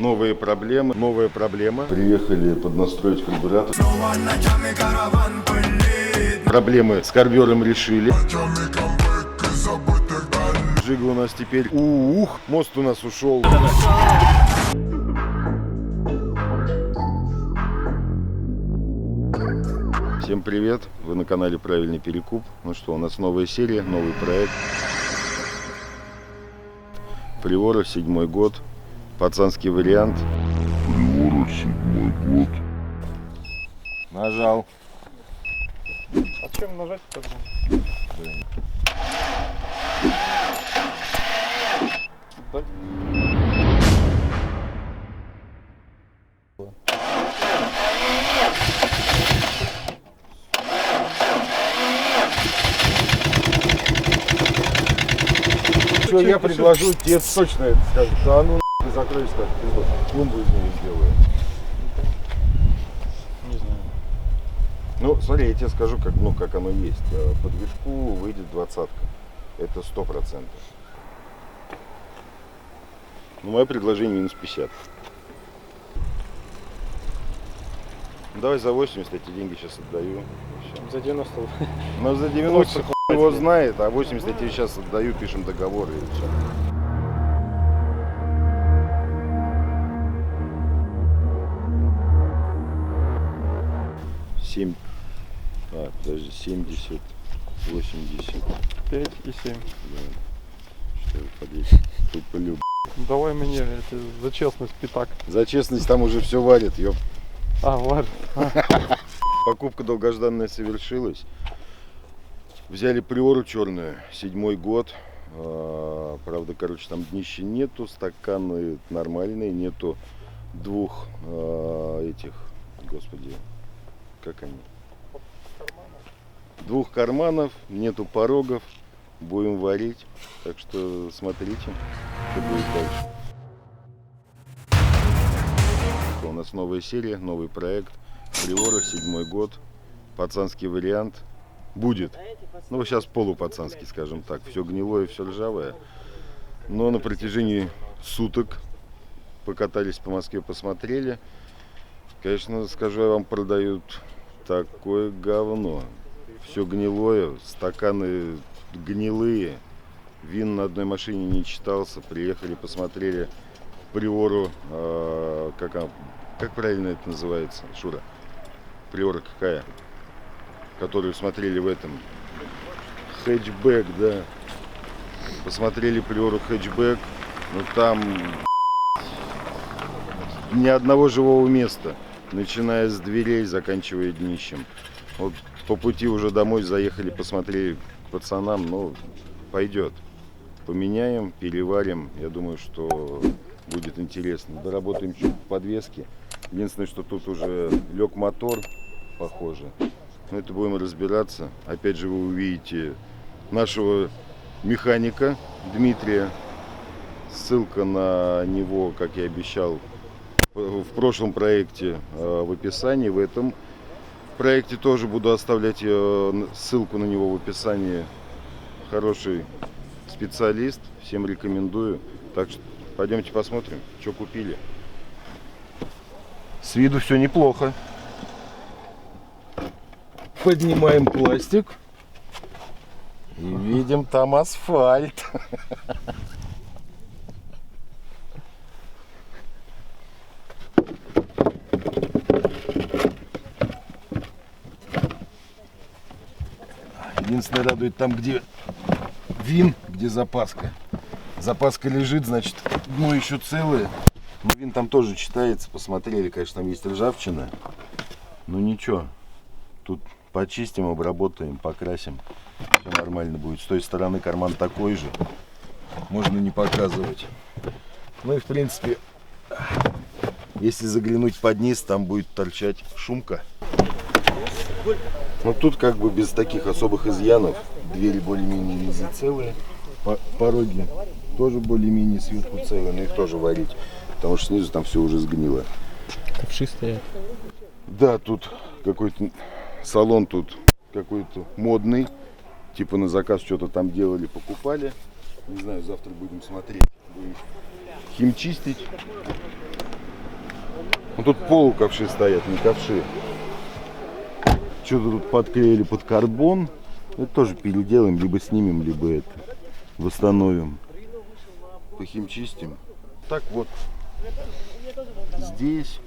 Новые проблемы, новая проблема. Приехали поднастроить карбюратор. Проблемы с карбюратором решили. Жига у нас теперь мост у нас ушел. Всем привет, вы на канале Правильный Перекуп. Ну что, у нас новая серия, новый проект. Приора, 7-й год, пацанский вариант. Приора, 7-й год. Нажал. А чем нажать тогда? Да. Что я предложу, тебе точно это скажут. Да ну ты закрой, скажешь, клумбу из нее сделаю. Не знаю. Ну, смотри, я тебе скажу, как оно есть. По движку выйдет 20-ка. Это 100%. Ну, мое предложение минус 50. Ну, давай за 80, эти деньги сейчас отдаю. За 90. Но за 90 хуй его знает, а 80 я тебе сейчас отдаю, пишем договор и все. Подожди, 70, 80. 5 и 7. Да. Что я подъедь? Туплю. Давай мне это, за честность пятак. За честность там уже все варит, ёп. Ладно. Покупка долгожданная совершилась. Взяли приору черную, 7-й год. Правда, короче, там днища нету, стаканы нормальные, нету двух этих, господи, как они? Двух карманов, нету порогов, будем варить, так что смотрите, что будет дальше. У нас новая серия, новый проект, Приора, 7-й год, пацанский вариант будет, ну сейчас полупацанский, скажем так, все гнилое, все ржавое, но на протяжении суток покатались по Москве, посмотрели, конечно, скажу я вам, продают такое говно. Все гнилое, стаканы гнилые, вин на одной машине не читался, приехали, посмотрели Приору, как правильно это называется, Шура? Приора какая? Которую смотрели в этом хэтчбэк, да. Посмотрели Приору хэтчбэк, но там ни одного живого места, начиная с дверей, заканчивая днищем. Вот по пути уже домой заехали, посмотрели к пацанам, ну, пойдет. Поменяем, переварим, я думаю, что будет интересно. Доработаем чуть подвески. Единственное, что тут уже лег мотор, похоже. Но это будем разбираться. Опять же, вы увидите нашего механика Дмитрия. Ссылка на него, как я обещал, в прошлом проекте в описании, в этом проекте тоже буду оставлять ссылку на него в описании. Хороший специалист, всем рекомендую. Так что пойдемте посмотрим, что купили. С виду все неплохо. Поднимаем пластик и видим там асфальт. Единственное, радует там, где вин, где запаска. Запаска лежит, значит, дно еще целое. Но вин там тоже читается. Посмотрели, конечно, там есть ржавчина. Но ничего. Тут почистим, обработаем, покрасим. Все нормально будет. С той стороны карман такой же. Можно не показывать. Ну и в принципе, если заглянуть под низ, там будет торчать шумка. Но тут как бы без таких особых изъянов. Двери более-менее низы целые. Пороги тоже более-менее сверху целые, но их тоже варить. Потому что снизу там все уже сгнило. Ковши стоят. Да, тут какой-то салон тут какой-то модный. Типа на заказ что-то там делали, покупали. Не знаю, завтра будем смотреть. Будем химчистить. Ну, тут полуковши стоят, не ковши. Что-то тут подклеили под карбон. Это тоже переделаем, либо снимем, либо это восстановим. Похимчистим. Так вот. Здесь.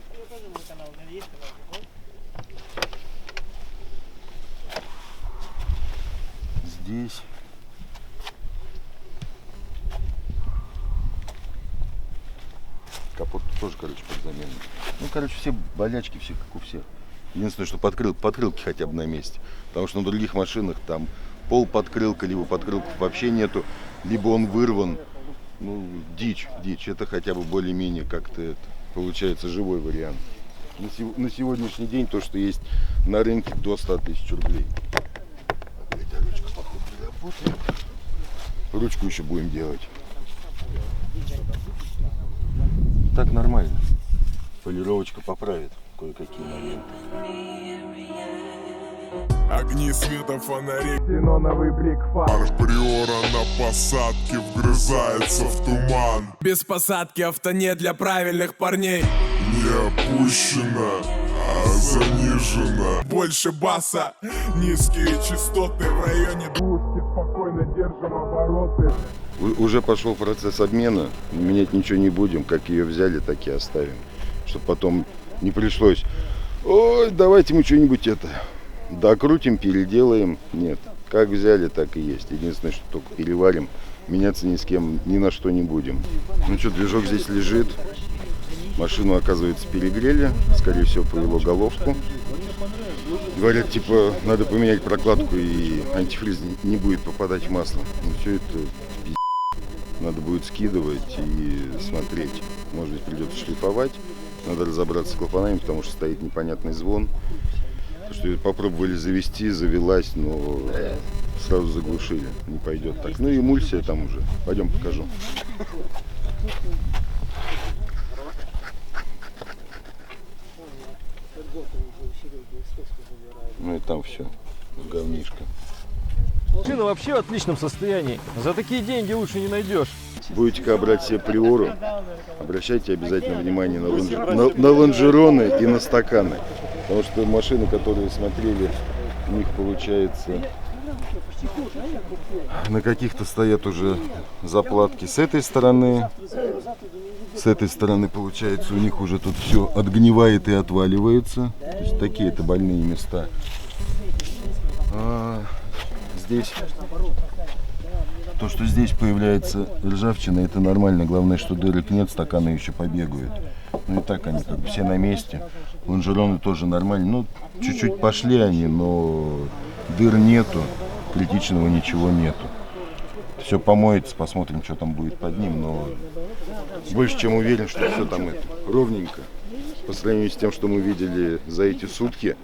Здесь. Капот тоже, короче, под замену. Ну, короче, все болячки, все как у всех. Единственное, что подкрылки хотя бы на месте. Потому что на других машинах там пол подкрылка, либо подкрылков вообще нету, либо он вырван. Ну, дичь. Это хотя бы более-менее как-то это получается живой вариант. На сегодняшний день то, что есть на рынке, до 100 тысяч рублей. Эта ручка, походу, не работает. Ручку еще будем делать. Так нормально. Полировочка поправит кое-какие моменты. Огни света, фонари, ксеноновый блик фар. Приора на посадке вгрызается в туман. Без посадки авто не для правильных парней. Не опущено, а занижено. Больше баса, низкие частоты. В районе двушки спокойно держим обороты. Уже пошел процесс обмена. Менять ничего не будем. Как ее взяли, так и оставим. Чтобы потом не пришлось: ой, давайте мы что-нибудь это докрутим, переделаем. Нет, как взяли, так и есть. Единственное, что только переварим. Меняться ни с кем, ни на что не будем. Ну что, движок здесь лежит. Машину, оказывается, перегрели. Скорее всего, повело головку. Говорят, типа, надо поменять прокладку, и антифриз не будет попадать в масло. Ну, все это пиздец. Надо будет скидывать и смотреть. Может быть, придется шлифовать. Надо разобраться с клапанами, потому что стоит непонятный звон. Что попробовали завести, завелась, но сразу заглушили. Не пойдет так. Ну и эмульсия там уже. Пойдем покажу. Ну и там все. Говнишко. Машина вообще в отличном состоянии. За такие деньги лучше не найдешь. Будете брать себе приору, обращайте обязательно внимание на лонжероны и на стаканы. Потому что машины, которые смотрели, у них получается на каких-то стоят уже заплатки с этой стороны. С этой стороны, получается, у них уже тут все отгнивает и отваливается. То есть такие это больные места. Здесь то, что здесь появляется ржавчина, это нормально. Главное, что дырок нет, стаканы еще побегают. Ну и так они как бы все на месте. Лонжероны тоже нормально. Ну, чуть-чуть пошли они, но дыр нету, критичного ничего нету. Все помоется, посмотрим, что там будет под ним. Но больше чем уверен, что все там это ровненько. По сравнению с тем, что мы видели за эти сутки,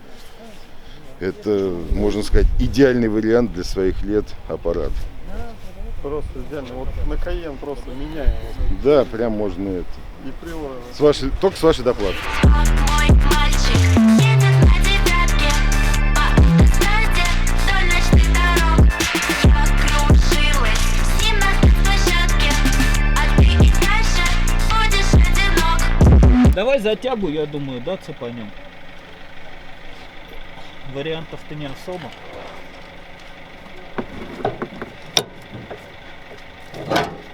это, можно сказать, идеальный вариант для своих лет аппарат. Просто идеально. Вот на Кайен просто меняем. Да, прям можно это. И приора. Только с вашей доплаты. Мой мальчик едет на девятке по автостраде вдоль ночных дорог. Я кружилась с ним на спецплощадке, а ты и дальше будешь одинок. Давай за тягу, я думаю, да, цепанем. Вариантов-то не особо.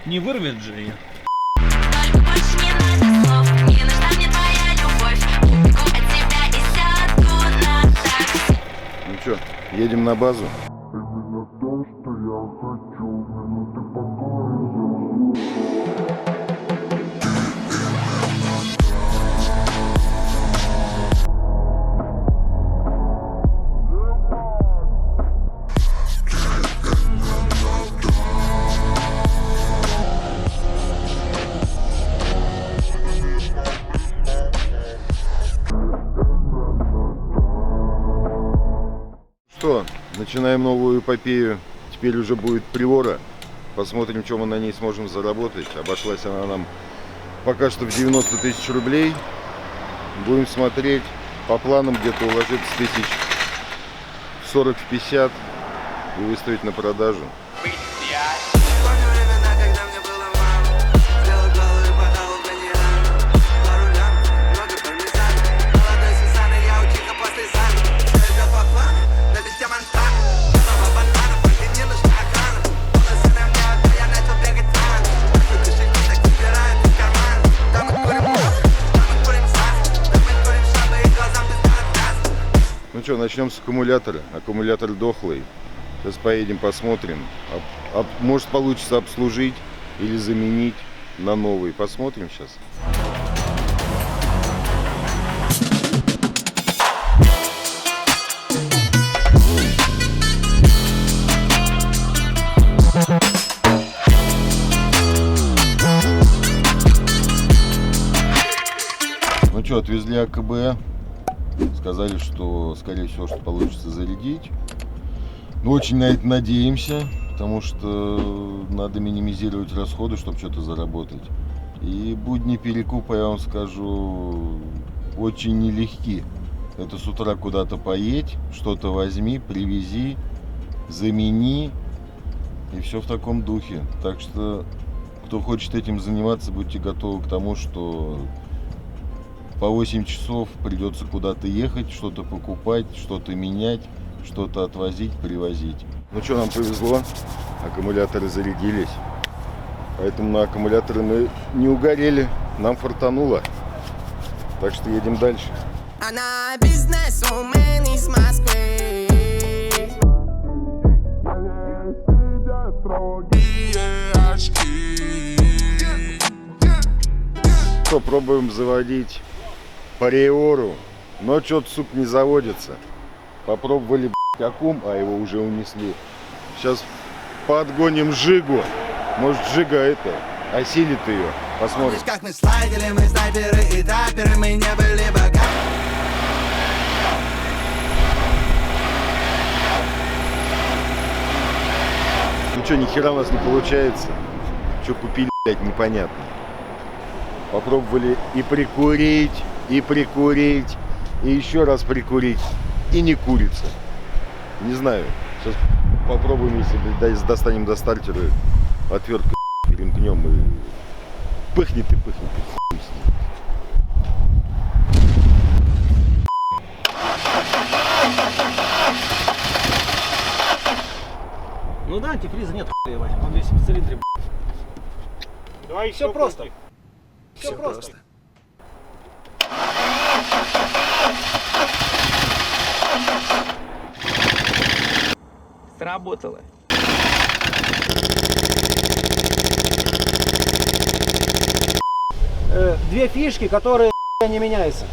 Не вырвет же ее. Только больше не надо слов, не нужна мне твоя любовь. Убегу от тебя и сяду на такси. Ну что, едем на базу? Именно то, что я хочу, минуты покоя. Что, начинаем новую эпопею. Теперь уже будет приора. Посмотрим, что мы на ней сможем заработать. Обошлась она нам пока что в 90 тысяч рублей. Будем смотреть. По планам где-то уложиться тысяч 40-50 и выставить на продажу. Вспомню время на что, начнем с аккумулятора. Аккумулятор дохлый. Сейчас поедем посмотрим. Может получится обслужить или заменить на новый. Посмотрим сейчас. Ну что, отвезли АКБ. Сказали, что, скорее всего, что получится зарядить. Ну, очень на это надеемся, потому что надо минимизировать расходы, чтобы что-то заработать. И будни перекупа, я вам скажу, очень нелегки. Это с утра куда-то поедь, что-то возьми, привези, замени. И все в таком духе. Так что, кто хочет этим заниматься, будьте готовы к тому, что по 8 часов придется куда-то ехать, что-то покупать, что-то менять, что-то отвозить, привозить. Ну что, нам повезло, аккумуляторы зарядились, поэтому на аккумуляторы мы не угорели, нам фартануло. Так что едем дальше. Она бизнесвумен из Москвы. Что, пробуем заводить Приору, но что-то, сука, не заводится. Попробовали, аккум, а его уже унесли. Сейчас подгоним Жигу. Может, Жига это осилит ее. Посмотрим. Как мы слайдили, мы снайперы и таперы, мы не были богаты. Ну что, ни хера у нас не получается. Что купили, блядь, непонятно. Попробовали и прикурить, и еще раз прикурить, и не курица. Не знаю. Сейчас попробуем, если достанем до стартера, отверткой перемкнем и пыхнет, и хуй с ним. Ну да, антифриза нет, ебать. Он весь в цилиндре. Давай Все просто. Все просто. Сработало. Две фишки, которые не меняются.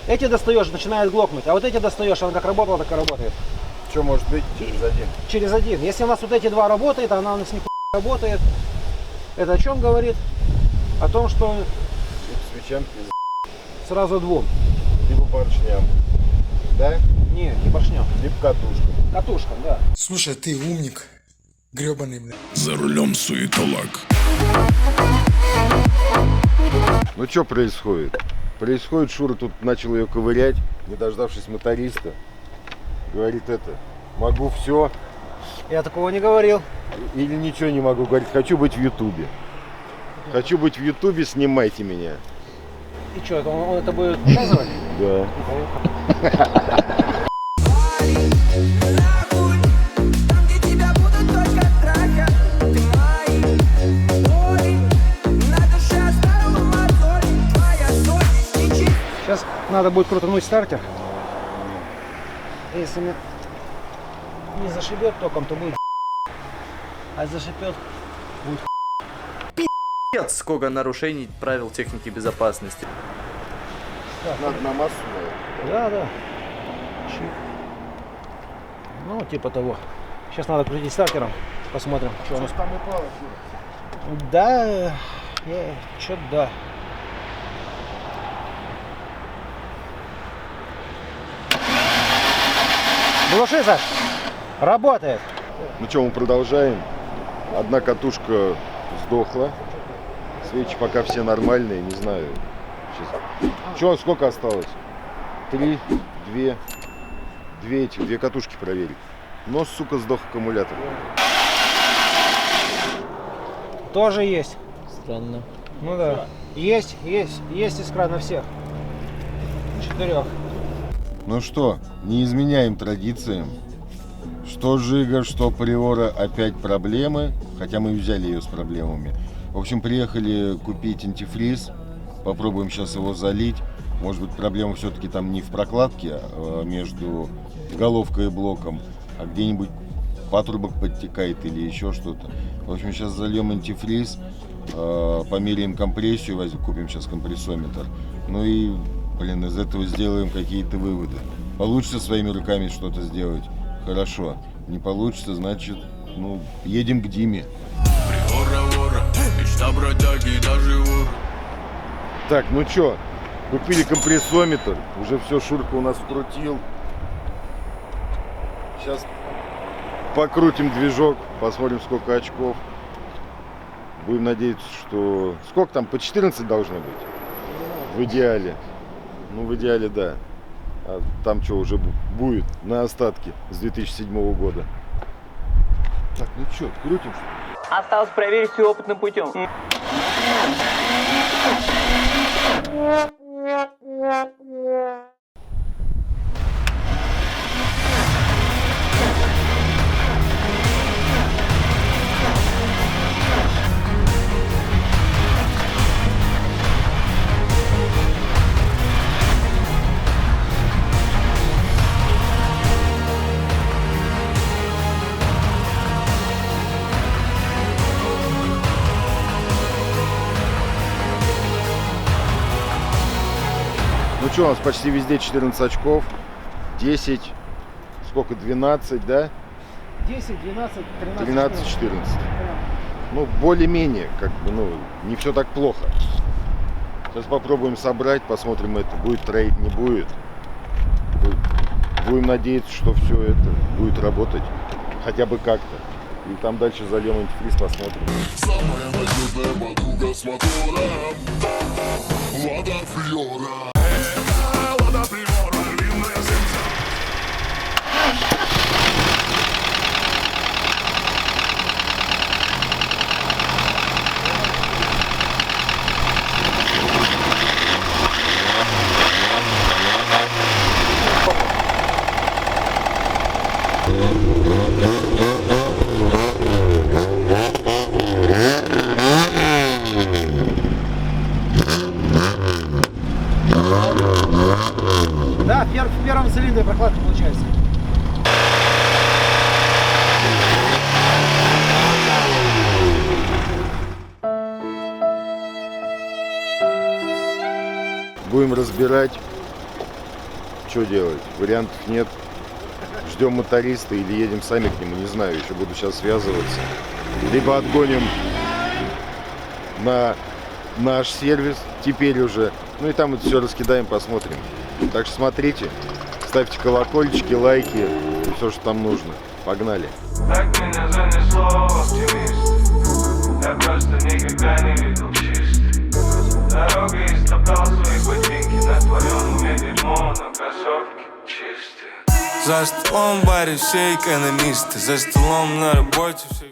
Эти достаешь, начинает глохнуть, а вот эти достаешь, она как работала, так и работает. Что может быть через один? Через один. Если у нас вот эти два работает, она у нас не работает. Это о чем говорит? О том, что Свечам сразу двум. либо поршням. Да? Не поршнем. Либо катушкам. Катушкам, да. Слушай, ты умник, гребаный, бля. За рулем суетолог. Ну что происходит? Происходит, Шура тут начал ее ковырять, не дождавшись моториста. Говорит это, могу все Я такого не говорил. или ничего не могу. Говорит, хочу быть в Ютубе. Хочу быть в Ютубе, снимайте меня. И что, он это будет показывать? Да. Там, где тебя будут только трахать. Ты мой парень. На душе оставила мозоль. Твоя совесть ничего. Сейчас надо будет крутануть стартер. Если не зашибет током, то будет а зашибет. Сколько нарушений правил техники безопасности. Надо на массу, наверное. Да. Чик. Ну, типа того. Сейчас надо крутить стартером. Посмотрим, что у нас. Там упало, Да, что-то да. Глуши, Саш. Работает. Ну что, мы продолжаем. Одна катушка сдохла. Свечи пока все нормальные, не знаю. Что, сколько осталось? 3, 2. Две катушки проверить. Но, сука, сдох аккумулятор. Тоже есть. Странно. Ну да. Есть искра на всех. 4. Ну что, не изменяем традициям. Что Жига, что Приора опять проблемы. Хотя мы взяли ее с проблемами. В общем, приехали купить антифриз. Попробуем сейчас его залить. Может быть, проблема все-таки там не в прокладке между головкой и блоком, а где-нибудь патрубок подтекает или еще что-то. В общем, сейчас зальем антифриз, померяем компрессию, купим сейчас компрессометр. Ну и, блин, из этого сделаем какие-то выводы. Получится своими руками что-то сделать? Хорошо. Не получится, значит, ну, едем к Диме. Так, ну чё, купили компрессометр, уже все, Шурка у нас вкрутил. Сейчас покрутим движок, посмотрим, сколько очков. Будем надеяться, что... Сколько там, по 14 должно быть? В идеале. Ну, в идеале, да. А там что уже будет на остатке с 2007 года. Так, ну что, крутим? Осталось проверить все опытным путем. Ну что, у нас почти везде 14 очков, 10, сколько, 12, да? 10, 12, 13, 13, 14. Ну, более-менее, как бы, ну, не все так плохо. Сейчас попробуем собрать, посмотрим, это будет трейд, не будет. Будем надеяться, что все это будет работать хотя бы как-то. И там дальше зальем антифриз, посмотрим. Самая надежная подруга с мотором Лада Приора. Лада Приора, длинная земля. Да, в первом цилиндре прокладка получается. Будем разбирать, что делать. Вариантов нет. Ждем моториста или едем сами к нему, не знаю. Еще буду сейчас связываться. Либо отгоним на наш сервис теперь уже. Ну и там это все раскидаем, посмотрим. Так что смотрите, ставьте колокольчики, лайки и все, что там нужно. Погнали. Так меня занесло в оптимист. Я просто никогда не видел чистый. Дорога истоптал свои ботинки. На твоем уме дерьмо, но кроссовки чистые. За столом в баре все экономисты. За столом на работе все